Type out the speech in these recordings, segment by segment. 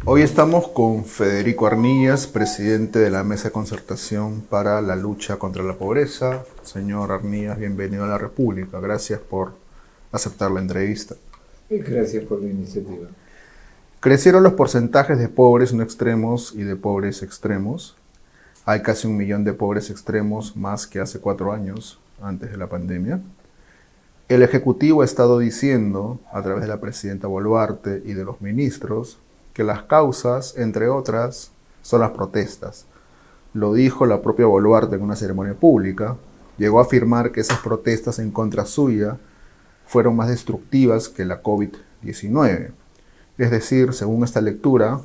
Hoy estamos con Federico Arnillas, presidente de la Mesa de Concertación para la Lucha contra la Pobreza. Señor Arnillas, bienvenido a la República. Gracias por aceptar la entrevista. Y gracias por la iniciativa. Crecieron los porcentajes de pobres no extremos y de pobres extremos. Hay casi 1 millón de pobres extremos más que hace 4 años, antes de la pandemia. El Ejecutivo ha estado diciendo, a través de la presidenta Boluarte y de los ministros, que las causas, entre otras, son las protestas. Lo dijo la propia Boluarte en una ceremonia pública. Llegó a afirmar que esas protestas en contra suya fueron más destructivas que la COVID-19. Es decir, según esta lectura,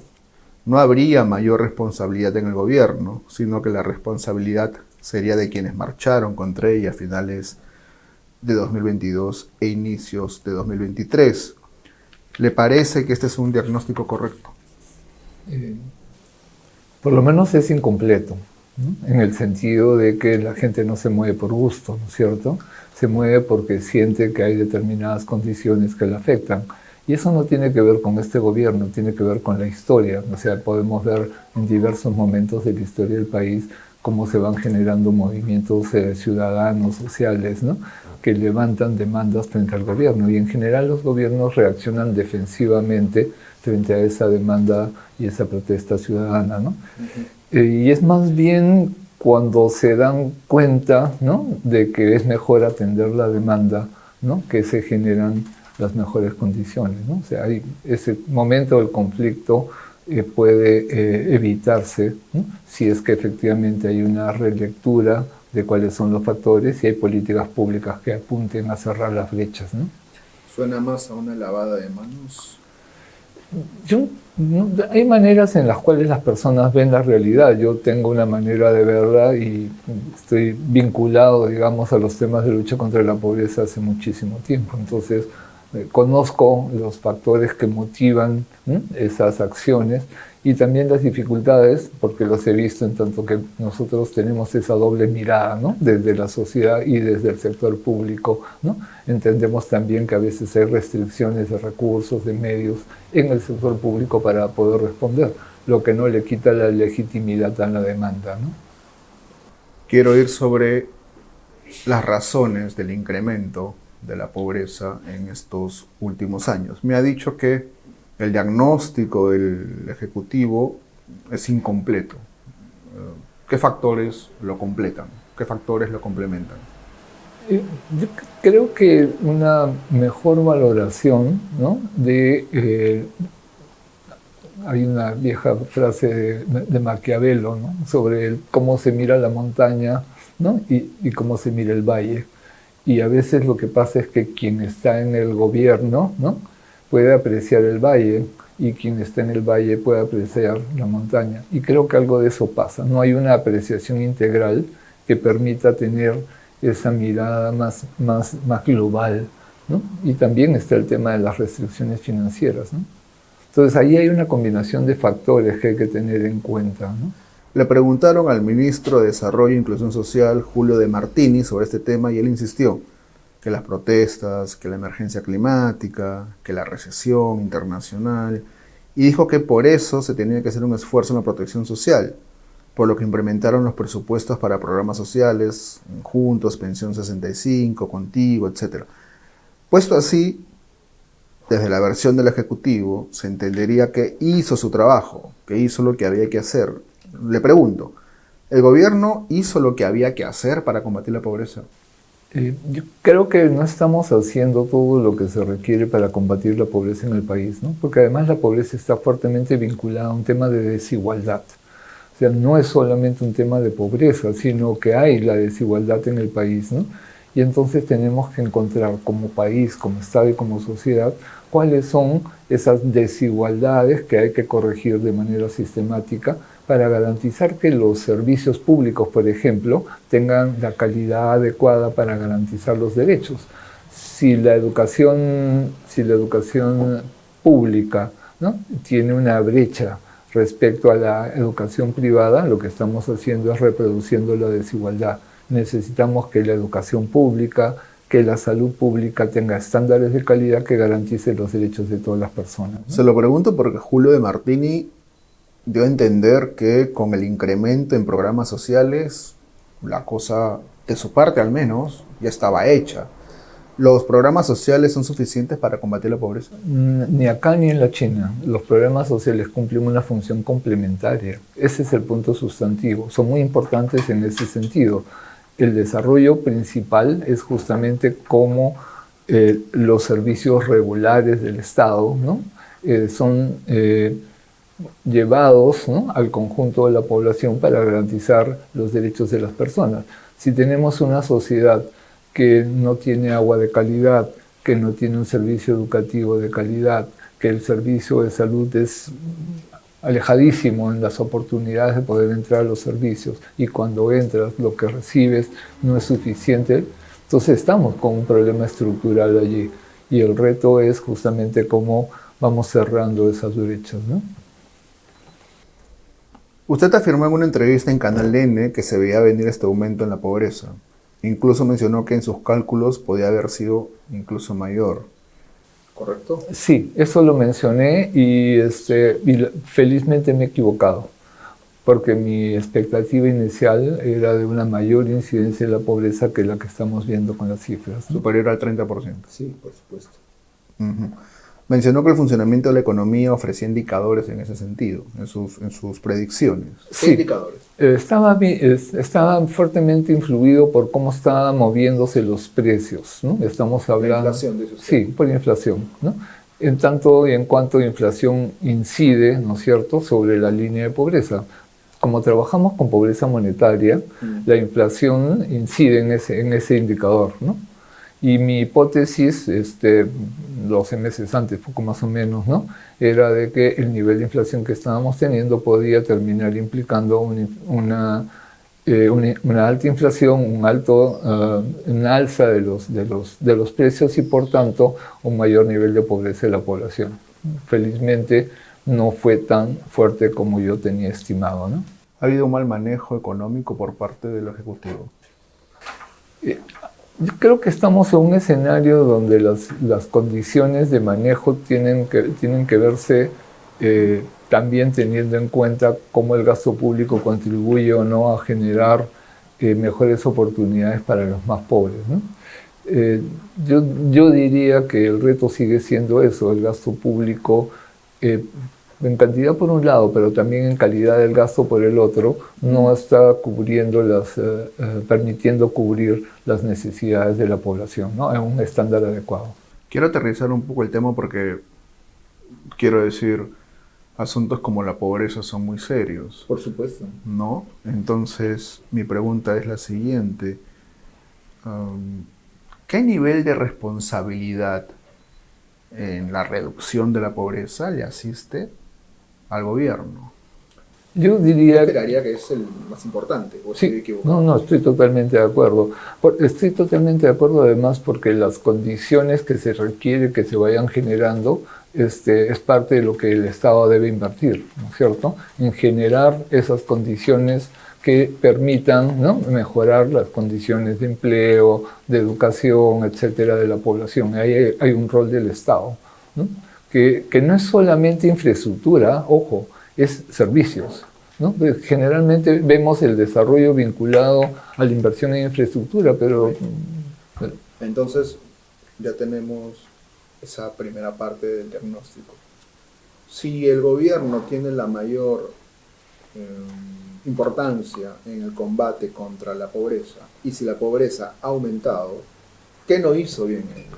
no habría mayor responsabilidad en el gobierno, sino que la responsabilidad sería de quienes marcharon contra ella a finales de 2022 e inicios de 2023. ¿Le parece que este es un diagnóstico correcto? Por lo menos es incompleto, ¿no? En el sentido de que la gente no se mueve por gusto, ¿no es cierto? Se mueve porque siente que hay determinadas condiciones que le afectan. Y eso no tiene que ver con este gobierno, tiene que ver con la historia. O sea, podemos ver en diversos momentos de la historia del país cómo se van generando movimientos ciudadanos, sociales, ¿no?, que levantan demandas frente al gobierno. Y en general los gobiernos reaccionan defensivamente frente a esa demanda y esa protesta ciudadana, ¿no? Y es más bien cuando se dan cuenta, ¿no?, de que es mejor atender la demanda, ¿no?, que se generan las mejores condiciones, ¿no? O sea, ese momento del conflicto puede evitarse, ¿no?, si es que efectivamente hay una relectura de cuáles son los factores y hay políticas públicas que apunten a cerrar las brechas, ¿no? ¿Suena más a una lavada de manos? Hay maneras en las cuales las personas ven la realidad. Yo tengo una manera de verla y estoy vinculado, digamos, a los temas de lucha contra la pobreza hace muchísimo tiempo. Entonces, conozco los factores que motivan, ¿no?, esas acciones y también las dificultades, porque los he visto en tanto que nosotros tenemos esa doble mirada, ¿no?, desde la sociedad y desde el sector público, ¿no? Entendemos también que a veces hay restricciones de recursos, de medios en el sector público para poder responder, lo que no le quita la legitimidad a la demanda, ¿no? Quiero ir sobre las razones del incremento de la pobreza en estos últimos años. Me ha dicho que el diagnóstico del Ejecutivo es incompleto. ¿Qué factores lo completan? ¿Qué factores lo complementan? Yo creo que una mejor valoración, ¿no?, hay una vieja frase de Maquiavelo, ¿no?, sobre cómo se mira la montaña, ¿no?, y cómo se mira el valle. Y a veces lo que pasa es que quien está en el gobierno, ¿no?, puede apreciar el valle y quien está en el valle puede apreciar la montaña. Y creo que algo de eso pasa. No hay una apreciación integral que permita tener esa mirada más global, ¿no? Y también está el tema de las restricciones financieras, ¿no? Entonces ahí hay una combinación de factores que hay que tener en cuenta, ¿no? Le preguntaron al ministro de Desarrollo e Inclusión Social, Julio de Martini, sobre este tema y él insistió que las protestas, que la emergencia climática, que la recesión internacional, y dijo que por eso se tenía que hacer un esfuerzo en la protección social, por lo que implementaron los presupuestos para programas sociales, Juntos, Pensión 65, Contigo, etc. Puesto así, desde la versión del Ejecutivo, se entendería que hizo su trabajo, que hizo lo que había que hacer. Le pregunto, ¿el gobierno hizo lo que había que hacer para combatir la pobreza? Yo creo que no estamos haciendo todo lo que se requiere para combatir la pobreza en el país, ¿no? Porque además la pobreza está fuertemente vinculada a un tema de desigualdad. O sea, no es solamente un tema de pobreza, sino que hay la desigualdad en el país, ¿no? Y entonces tenemos que encontrar como país, como Estado y como sociedad, cuáles son esas desigualdades que hay que corregir de manera sistemática para garantizar que los servicios públicos, por ejemplo, tengan la calidad adecuada para garantizar los derechos. Si la educación pública, ¿no?, tiene una brecha respecto a la educación privada, lo que estamos haciendo es reproduciendo la desigualdad. Necesitamos que la educación pública, que la salud pública tenga estándares de calidad que garanticen los derechos de todas las personas, ¿no? Se lo pregunto porque Julio De Martini dio a entender que con el incremento en programas sociales, la cosa, de su parte al menos, ya estaba hecha. ¿Los programas sociales son suficientes para combatir la pobreza? Ni acá ni en la China. Los programas sociales cumplen una función complementaria. Ese es el punto sustantivo. Son muy importantes en ese sentido. El desarrollo principal es justamente cómo los servicios regulares del Estado, ¿no? Son llevados, ¿no?, al conjunto de la población para garantizar los derechos de las personas. Si tenemos una sociedad que no tiene agua de calidad, que no tiene un servicio educativo de calidad, que el servicio de salud es alejadísimo en las oportunidades de poder entrar a los servicios, y cuando entras lo que recibes no es suficiente, entonces estamos con un problema estructural allí, y el reto es justamente cómo vamos cerrando esas brechas, ¿no? Usted afirmó en una entrevista en Canal N que se veía venir este aumento en la pobreza. Incluso mencionó que en sus cálculos podía haber sido incluso mayor. ¿Correcto? Sí, eso lo mencioné y felizmente me he equivocado, porque mi expectativa inicial era de una mayor incidencia de la pobreza que la que estamos viendo con las cifras, ¿no? Superior al 30%. Sí, por supuesto. Uh-huh. Mencionó que el funcionamiento de la economía ofrecía indicadores en ese sentido, en sus predicciones. ¿Qué Sí, indicadores? Estaba fuertemente influido por cómo estaban moviéndose los precios, ¿no? Estamos hablando... La inflación, dice usted. Sí, por inflación, ¿no? En tanto y en cuanto inflación incide, ¿no es cierto?, sobre la línea de pobreza. Como trabajamos con pobreza monetaria, la inflación incide en ese indicador, ¿no? Y mi hipótesis, 12 meses antes, poco más o menos, ¿no?, era de que el nivel de inflación que estábamos teniendo podía terminar implicando una alta inflación, una alza de los precios y, por tanto, un mayor nivel de pobreza de la población. Felizmente, no fue tan fuerte como yo tenía estimado, ¿no? ¿Ha habido un mal manejo económico por parte del Ejecutivo? Yo creo que estamos en un escenario donde las condiciones de manejo tienen que verse también teniendo en cuenta cómo el gasto público contribuye o no a generar mejores oportunidades para los más pobres, ¿no? Yo diría que el reto sigue siendo eso, el gasto público en cantidad por un lado, pero también en calidad del gasto por el otro, no está permitiendo cubrir las necesidades de la población, ¿no?, en un estándar adecuado. Quiero aterrizar un poco el tema porque, quiero decir, asuntos como la pobreza son muy serios, Por supuesto. ¿no? Entonces, mi pregunta es la siguiente. ¿Qué nivel de responsabilidad en la reducción de la pobreza le asiste al gobierno? Yo diría... Esperaría que es el más importante, ¿o estoy Sí, equivocado? no, estoy totalmente de acuerdo. Estoy totalmente de acuerdo además porque las condiciones que se requiere que se vayan generando es parte de lo que el Estado debe invertir, ¿no es cierto?, en generar esas condiciones que permitan, ¿no?, mejorar las condiciones de empleo, de educación, etcétera, de la población. Ahí hay un rol del Estado, ¿no?, que no es solamente infraestructura, ojo, es servicios, ¿no? Generalmente vemos el desarrollo vinculado a la inversión en infraestructura, pero... Entonces, ya tenemos esa primera parte del diagnóstico. Si el gobierno tiene la mayor importancia en el combate contra la pobreza, y si la pobreza ha aumentado, ¿qué no hizo bien el gobierno?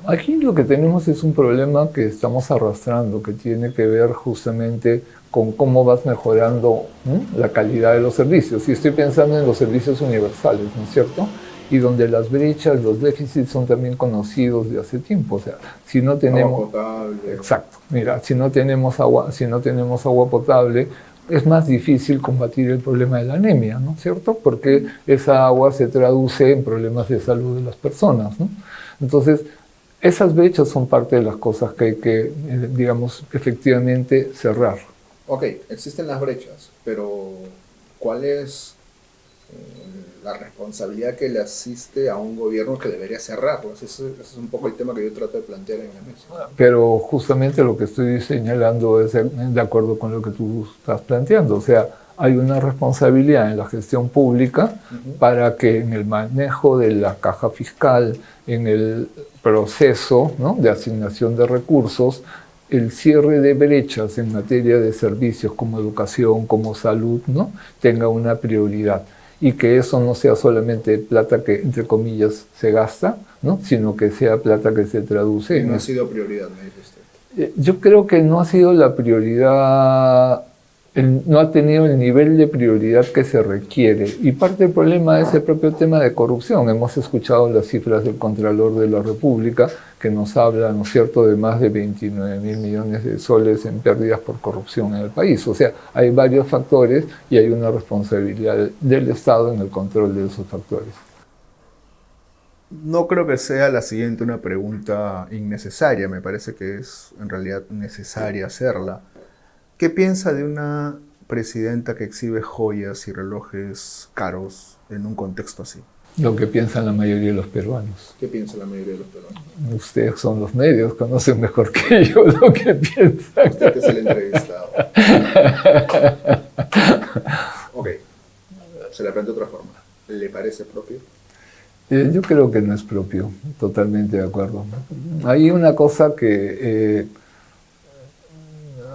Aquí lo que tenemos es un problema que estamos arrastrando, que tiene que ver justamente con cómo vas mejorando, ¿no?, la calidad de los servicios. Y estoy pensando en los servicios universales, ¿no es cierto?, y donde las brechas, los déficits son también conocidos de hace tiempo. O sea, si no tenemos... Agua potable. Exacto. Mira, si no tenemos agua potable, es más difícil combatir el problema de la anemia, ¿no es cierto?, porque esa agua se traduce en problemas de salud de las personas, ¿no? Entonces, esas brechas son parte de las cosas que hay que, digamos, efectivamente cerrar. Ok, existen las brechas, pero ¿cuál es la responsabilidad que le asiste a un gobierno que debería cerrarlos. Ese es un poco el tema que yo trato de plantear en la mesa. Pero justamente lo que estoy señalando es de acuerdo con lo que tú estás planteando. O sea, hay una responsabilidad en la gestión pública para que en el manejo de la caja fiscal, en el proceso, ¿no?, de asignación de recursos, el cierre de brechas en materia de servicios como educación, como salud, ¿no?, tenga una prioridad. Y que eso no sea solamente plata que, entre comillas, se gasta, ¿no?, sino que sea plata que se traduce. Y no ha sido prioridad, me dice usted. Yo creo que no ha sido la prioridad, no ha tenido el nivel de prioridad que se requiere. Y parte del problema es el propio tema de corrupción. Hemos escuchado las cifras del Contralor de la República, que nos habla, ¿no es cierto?, de más de 29.000 millones de soles en pérdidas por corrupción en el país. O sea, hay varios factores y hay una responsabilidad del Estado en el control de esos factores. No creo que sea la siguiente una pregunta innecesaria, me parece que es en realidad necesaria hacerla. ¿Qué piensa de una presidenta que exhibe joyas y relojes caros en un contexto así? Lo que piensan la mayoría de los peruanos. ¿Qué piensa la mayoría de los peruanos? Ustedes son los medios, conocen mejor que yo lo que piensan. Usted es el entrevistado. Ok, se la planteo de otra forma. ¿Le parece propio? Yo creo que no es propio, totalmente de acuerdo. Hay una cosa que,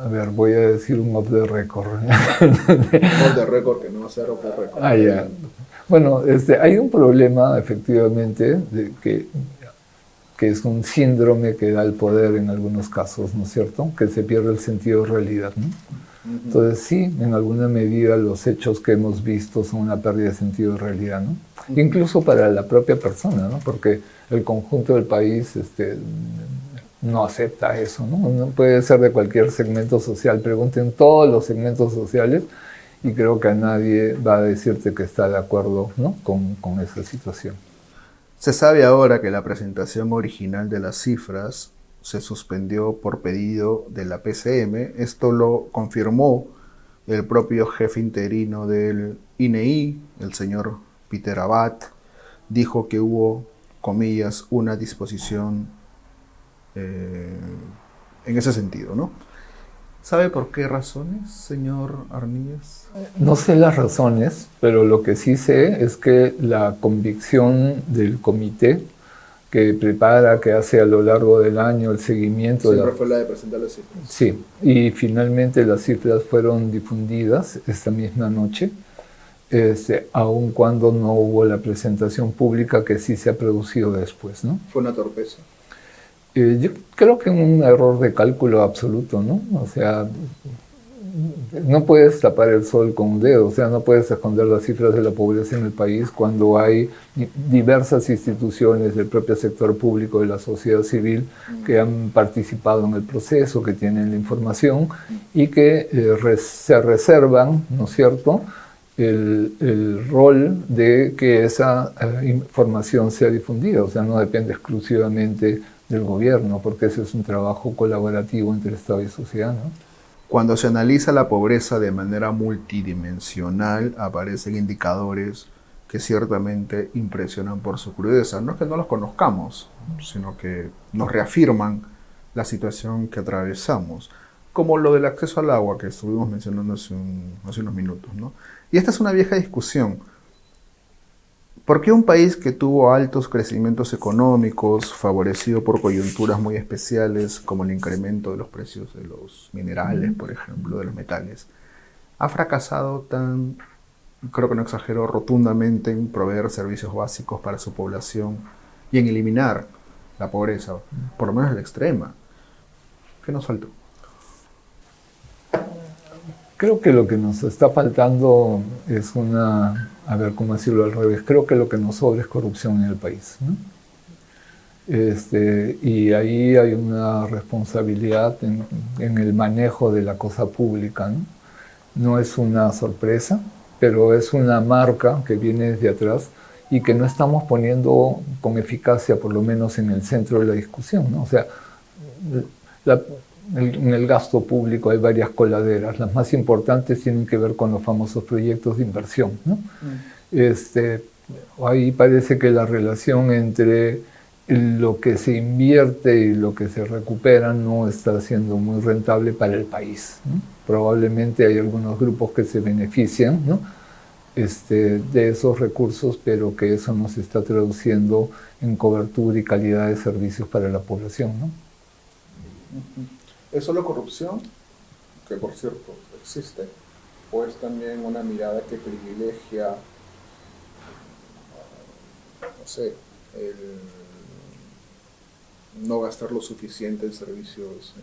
a ver, voy a decir un off the record. Off the record, que no va a ser off the record. Ah, ya. Bueno, hay un problema, efectivamente, que es un síndrome que da el poder en algunos casos, ¿no es cierto? Que se pierde el sentido de realidad, ¿no? Entonces sí, en alguna medida los hechos que hemos visto son una pérdida de sentido de realidad, ¿no? Incluso para la propia persona, ¿no? Porque el conjunto del país no acepta eso, ¿no? No puede ser de cualquier segmento social. Pregunten todos los segmentos sociales y creo que a nadie va a decirte que está de acuerdo, ¿no?, con esa situación. Se sabe ahora que la presentación original de las cifras se suspendió por pedido de la PCM. Esto lo confirmó el propio jefe interino del INEI, el señor Peter Abad. Dijo que hubo, comillas, una disposición en ese sentido, ¿no? ¿Sabe por qué razones, señor Arníez? No sé las razones, pero lo que sí sé es que la convicción del comité que prepara, que hace a lo largo del año el seguimiento... Siempre fue la de presentar las cifras. Sí, y finalmente las cifras fueron difundidas esta misma noche, aun cuando no hubo la presentación pública que sí se ha producido después, ¿no? Fue una torpeza. Yo creo que un error de cálculo absoluto, ¿no? O sea, no puedes tapar el sol con un dedo, o sea, no puedes esconder las cifras de la pobreza en el país cuando hay diversas instituciones del propio sector público, de la sociedad civil, que han participado en el proceso, que tienen la información y que se reservan, ¿no es cierto?, el rol de que esa información sea difundida. O sea, no depende exclusivamente del gobierno, porque ese es un trabajo colaborativo entre Estado y sociedad, ¿no? Cuando se analiza la pobreza de manera multidimensional, aparecen indicadores que ciertamente impresionan por su crudeza. No es que no los conozcamos, sino que nos reafirman la situación que atravesamos, como lo del acceso al agua que estuvimos mencionando hace unos minutos, ¿no? Y esta es una vieja discusión. ¿Por qué un país que tuvo altos crecimientos económicos, favorecido por coyunturas muy especiales, como el incremento de los precios de los minerales, por ejemplo, de los metales, ha fracasado tan, creo que no exagero, rotundamente en proveer servicios básicos para su población y en eliminar la pobreza, por lo menos la extrema? ¿Qué nos faltó? Creo que lo que nos está faltando es a ver cómo decirlo al revés, creo que lo que nos sobra es corrupción en el país, ¿no? Y ahí hay una responsabilidad en el manejo de la cosa pública, ¿no? No es una sorpresa, pero es una marca que viene desde atrás y que no estamos poniendo con eficacia, por lo menos en el centro de la discusión, ¿no? O sea, en el gasto público hay varias coladeras. Las más importantes tienen que ver con los famosos proyectos de inversión, ¿no? Ahí parece que la relación entre lo que se invierte y lo que se recupera no está siendo muy rentable para el país, ¿no? Probablemente hay algunos grupos que se benefician, ¿no? De esos recursos, pero que eso no se está traduciendo en cobertura y calidad de servicios para la población, ¿no? ¿Es solo corrupción, que por cierto existe, o es también una mirada que privilegia, no sé, el no gastar lo suficiente en servicios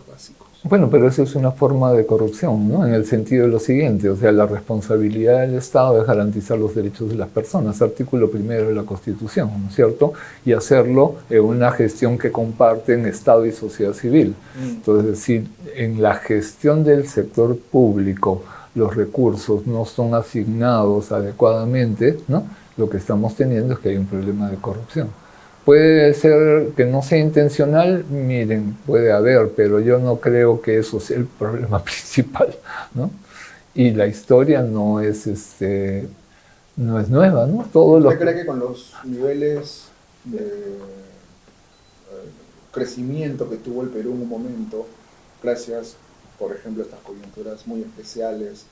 básicos? Bueno, pero eso es una forma de corrupción, ¿no? En el sentido de lo siguiente, o sea, la responsabilidad del Estado es garantizar los derechos de las personas, artículo 1 de la Constitución, ¿no es cierto? Y hacerlo en una gestión que comparten Estado y sociedad civil. Entonces, si en la gestión del sector público los recursos no son asignados adecuadamente, ¿no? Lo que estamos teniendo es que hay un problema de corrupción. Puede ser que no sea intencional, miren, puede haber, pero yo no creo que eso sea el problema principal, ¿no? Y la historia no es nueva, ¿no? ¿Usted cree que con los niveles de crecimiento que tuvo el Perú en un momento, gracias, por ejemplo, a estas coyunturas muy especiales,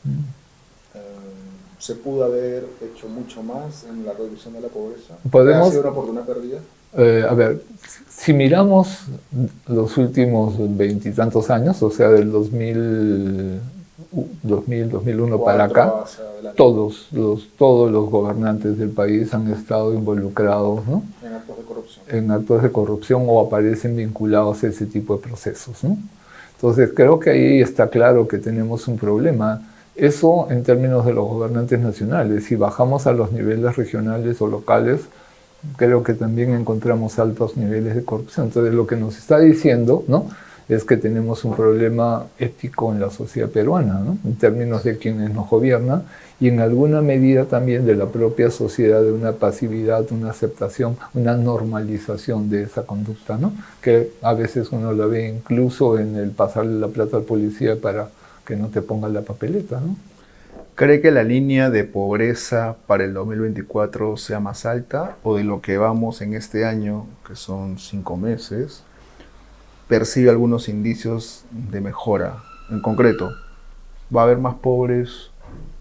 se pudo haber hecho mucho más en la reducción de la pobreza? ¿Ha sido una oportunidad perdida? A ver, si miramos los últimos 20 y tantos años, o sea, del 2001 para acá, todos los gobernantes del país han estado involucrados, ¿no? En actos de corrupción. En actos de corrupción o aparecen vinculados a ese tipo de procesos, ¿no? Entonces, creo que ahí está claro que tenemos un problema. Eso en términos de los gobernantes nacionales. Si bajamos a los niveles regionales o locales, creo que también encontramos altos niveles de corrupción. Entonces, lo que nos está diciendo, ¿no?, es que tenemos un problema ético en la sociedad peruana, ¿no?, en términos de quienes nos gobiernan y en alguna medida también de la propia sociedad, de una pasividad, una aceptación, una normalización de esa conducta, ¿no?, que a veces uno la ve incluso en el pasarle la plata al policía para que no te ponga la papeleta, ¿no? ¿Cree que la línea de pobreza para el 2024 sea más alta o de lo que vamos en este año, que son 5 meses, percibe algunos indicios de mejora? En concreto, ¿va a haber más pobres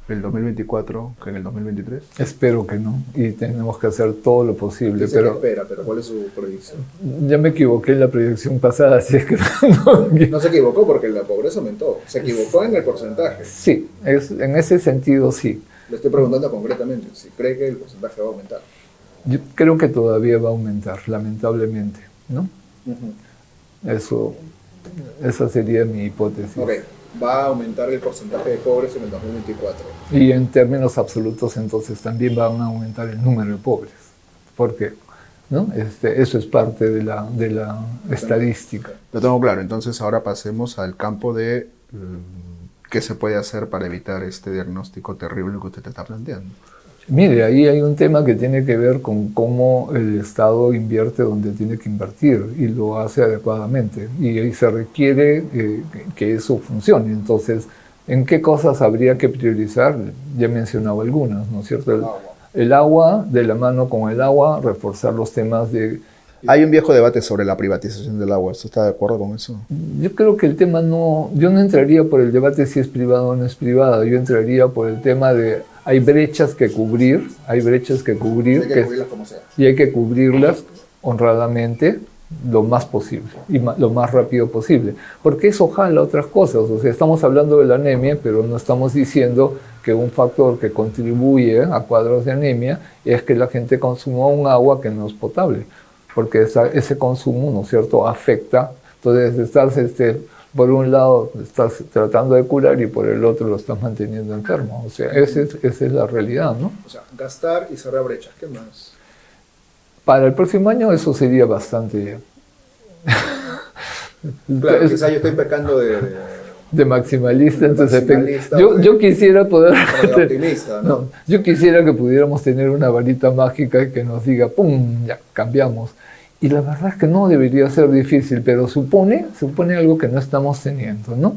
en el 2024 que en el 2023? Espero que no, y tenemos que hacer todo lo posible. Dice que espera, pero ¿cuál es su predicción? Ya me equivoqué en la proyección pasada, así es que no se equivocó porque la pobreza aumentó, se equivocó en el porcentaje. Sí, en ese sentido sí. Le estoy preguntando concretamente si cree que el porcentaje va a aumentar. Yo creo que todavía va a aumentar, lamentablemente, ¿no? Esa sería mi hipótesis. Okay. Va a aumentar el porcentaje de pobres en el 2024. Y en términos absolutos, entonces, también van a aumentar el número de pobres. Porque, ¿no?, eso es parte de la estadística. Lo tengo claro. Entonces, ahora pasemos al campo de qué se puede hacer para evitar este diagnóstico terrible que usted está planteando. Mire, ahí hay un tema que tiene que ver con cómo el Estado invierte donde tiene que invertir y lo hace adecuadamente. Y ahí se requiere que eso funcione. Entonces, ¿en qué cosas habría que priorizar? Ya he mencionado algunas, ¿no es cierto? El agua, de la mano con el agua, reforzar los temas de... Hay un viejo debate sobre la privatización del agua. ¿Usted está de acuerdo con eso? Yo creo que el tema no... Yo no entraría por el debate si es privada o no es privada. Yo entraría por el tema de... Hay brechas que cubrir. Hay que cubrirlas como sea. Y hay que cubrirlas honradamente lo más posible y lo más rápido posible. Porque eso jala otras cosas. O sea, estamos hablando de la anemia, pero no estamos diciendo que un factor que contribuye a cuadros de anemia es que la gente consuma un agua que no es potable. Porque ese consumo, ¿no es cierto?, afecta. Entonces estás, por un lado, estás tratando de curar y por el otro lo estás manteniendo enfermo. O sea, esa es la realidad, ¿no? O sea, gastar y cerrar brechas. ¿Qué más? Para el próximo año eso sería bastante... Claro, quizá yo estoy pecando de maximalista, entonces yo quisiera poder optimista, ¿no? Yo quisiera que pudiéramos tener una varita mágica que nos diga ¡pum!, ya cambiamos, Y la verdad es que no debería ser difícil, pero supone algo que no estamos teniendo, ¿no?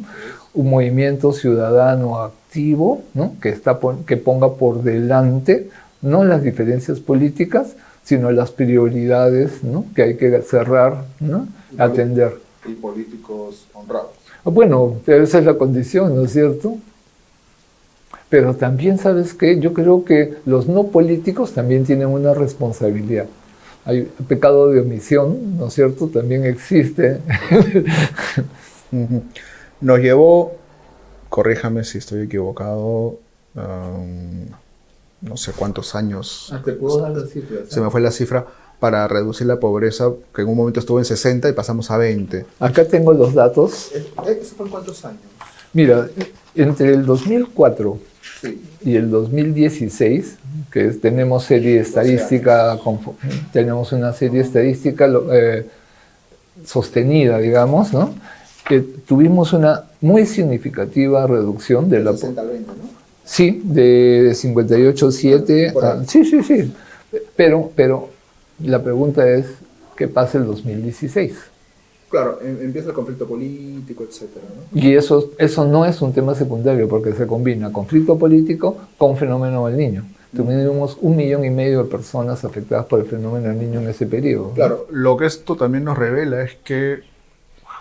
Un movimiento ciudadano activo, ¿no? Que ponga por delante no las diferencias políticas, sino las prioridades, ¿no? Que hay que cerrar, ¿no? Atender. Y políticos honrados. Bueno, esa es la condición, ¿no es cierto? Pero también, ¿sabes qué? Yo creo que los no políticos también tienen una responsabilidad. Hay pecado de omisión, ¿no es cierto? También existe. Nos llevó, corríjame si estoy equivocado, no sé cuántos años. Te puedo dar la cifra. Se me fue la cifra para reducir la pobreza, que en un momento estuvo en 60 y pasamos a 20. Acá tengo los datos. ¿Eso fue en cuántos años? Mira, entre el 2004 Sí. y el 2016, tenemos serie estadística, tenemos una serie estadística sostenida, digamos, ¿no? Tuvimos una muy significativa reducción de la 60 al 20, ¿no? Sí, de 58,7 a... Sí. Pero la pregunta es, ¿qué pasa el 2016? Claro, empieza el conflicto político, etcétera, ¿no? Y eso no es un tema secundario porque se combina conflicto político con fenómeno del niño. Tuvimos 1,5 millones de personas afectadas por el fenómeno del niño en ese periodo. Claro, lo que esto también nos revela es que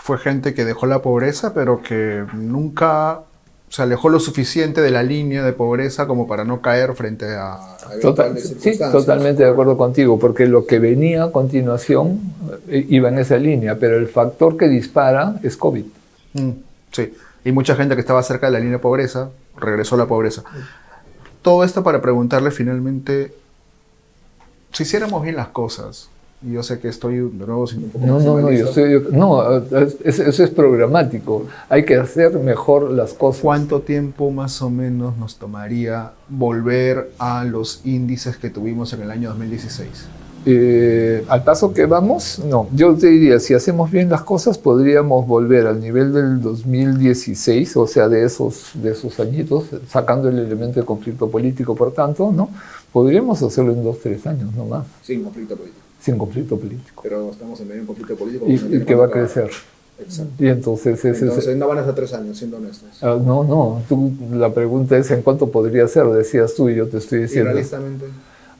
fue gente que dejó la pobreza, pero que nunca se alejó lo suficiente de la línea de pobreza como para no caer frente a eventuales circunstancias. Sí, totalmente de acuerdo contigo, porque lo que venía a continuación iba en esa línea, pero el factor que dispara es COVID. Sí, y mucha gente que estaba cerca de la línea de pobreza regresó a la pobreza. Todo esto para preguntarle finalmente, si hiciéramos bien las cosas, y yo sé que estoy de nuevo siendo un poco eso es programático. Hay que hacer mejor las cosas. ¿Cuánto tiempo más o menos nos tomaría volver a los índices que tuvimos en el año 2016? Al paso que vamos, no. Yo te diría, si hacemos bien las cosas, podríamos volver al nivel del 2016, o sea, de esos añitos, sacando el elemento de conflicto político, por tanto, ¿no? Podríamos hacerlo en 2-3 años, no más. Sin conflicto político. Sin conflicto político. Pero estamos en medio de un conflicto político. Y que va a crecer. Exacto. Y entonces no van a ser 3 años, siendo honestos. No. La pregunta es en cuánto podría ser, decías tú, y yo te estoy diciendo. ¿Y realistamente?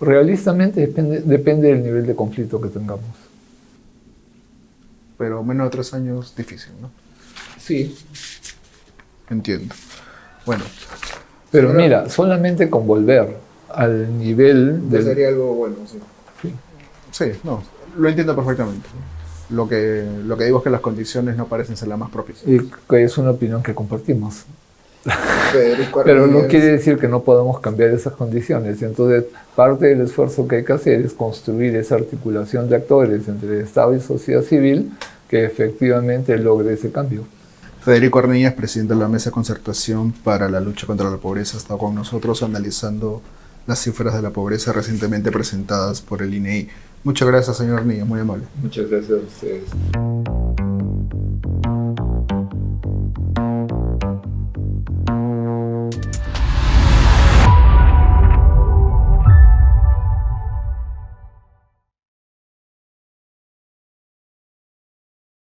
Realistamente depende del nivel de conflicto que tengamos. Pero menos de 3 años, difícil, ¿no? Sí. Entiendo. Bueno. Pero mira, solamente con volver al nivel sería algo bueno, sí. Sí, no, lo entiendo perfectamente. Lo que digo es que las condiciones no parecen ser las más propicias. Y que es una opinión que compartimos. Federico Pero no quiere decir que no podamos cambiar esas condiciones. Entonces, parte del esfuerzo que hay que hacer es construir esa articulación de actores entre el Estado y sociedad civil que efectivamente logre ese cambio. Federico Arniñas, presidente de la Mesa de Concertación para la Lucha contra la Pobreza, ha estado con nosotros analizando las cifras de la pobreza recientemente presentadas por el INEI. Muchas gracias, señor Arniñas, muy amable. Muchas gracias a ustedes.